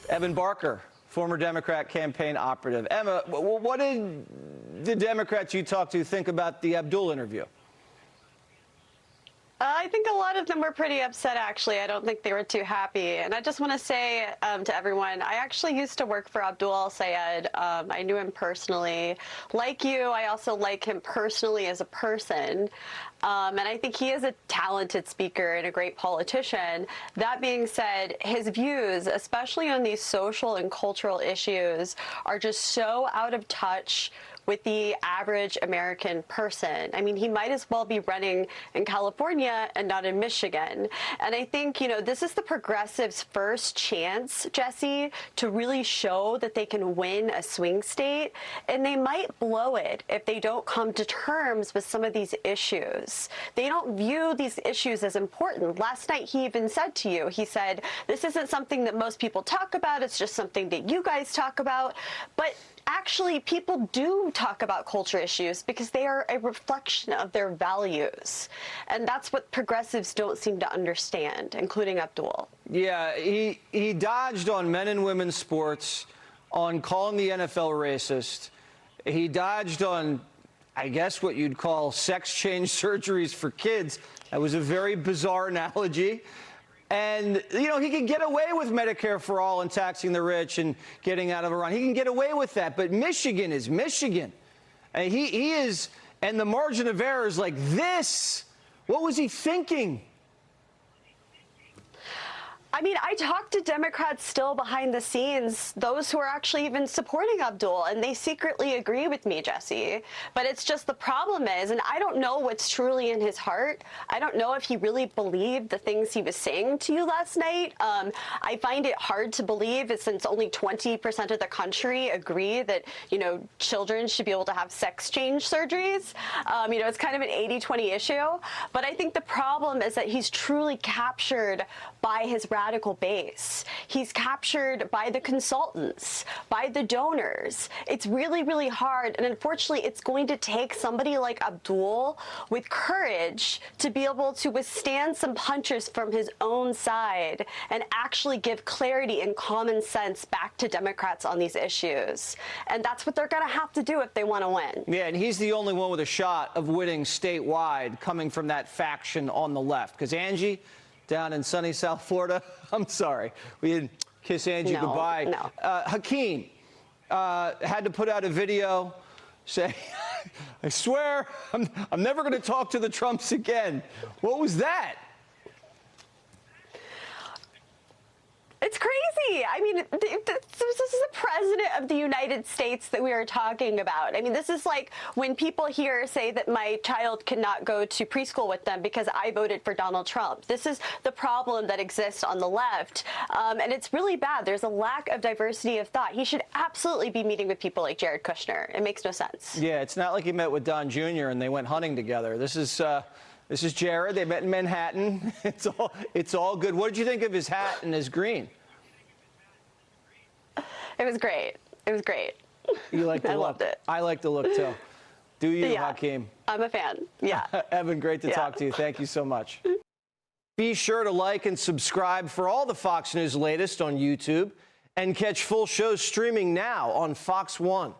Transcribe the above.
Evan Barker, former Democrat campaign operative. Emma, what did the Democrats you talked to think about the Abdul interview? I think a lot of them were pretty upset, actually. I don't think they were too happy. And I just want to say to everyone, I actually used to work for Abdul El-Sayed. I knew him personally. Like you, I also like him personally as a person. And I think he is a talented speaker and a great politician. That being said, his views, especially on these social and cultural issues, are just so out of touch with the average American person. I mean, he might as well be running in California and not in Michigan. And I think, you know, this is the progressives' first chance, Jesse, to really show that they can win a swing state. And they might blow it if they don't come to terms with some of these issues. They don't view these issues as important. Last night, he even said to you, he said, this isn't something that most people talk about. It's just something that you guys talk about. But actually, people do talk about culture issues because they are a reflection of their values. And that's what progressives don't seem to understand, including Abdul. Yeah, he dodged on men and women's sports, on calling the NFL racist. He dodged on, I guess, what you'd call sex change surgeries for kids. That was a very bizarre analogy. And, you know, he can get away with Medicare for all and taxing the rich and getting out of Iran. He can get away with that. But Michigan is Michigan. And he is, and the margin of error is like this. What was he thinking? I mean, I talk to Democrats still behind the scenes, those who are actually even supporting Abdul, and they secretly agree with me, Jesse. But it's just the problem is, and I don't know what's truly in his heart. I don't know if he really believed the things he was saying to you last night. I find it hard to believe, since only 20% of the country agree that, you know, children should be able to have sex change surgeries. You know, it's kind of an 80-20 issue. But I think the problem is that he's truly captured by his radical base. He's captured by the consultants, by the donors. It's really, really hard. And unfortunately, it's going to take somebody like Abdul with courage to be able to withstand some punches from his own side and actually give clarity and common sense back to Democrats on these issues. And that's what they're going to have to do if they want to win. Yeah, and he's the only one with a shot of winning statewide coming from that faction on the left. Because Angie, down in sunny South Florida, I'm sorry, we didn't kiss Angie goodbye. No. Hakeem had to put out a video saying, I swear I'm never going to talk to the Trumps again. What was that? It's crazy. I mean, this is the president of the United States that we are talking about. I mean, this is like when people here say that my child cannot go to preschool with them because I voted for Donald Trump. This is the problem that exists on the left. And it's really bad. There's a lack of diversity of thought. He should absolutely be meeting with people like Jared Kushner. It makes no sense. Yeah, it's not like he met with Don Jr. and they went hunting together. This is Jared. They met in Manhattan. It's all good. What did you think of his hat and his green? It was great. It was great. You like the look? I loved it. I like the look too. Do you, yeah, Hakeem? I'm a fan. Yeah. Evan, great to talk to you. Thank you so much. Be sure to like and subscribe for all the Fox News latest on YouTube and catch full shows streaming now on Fox 1.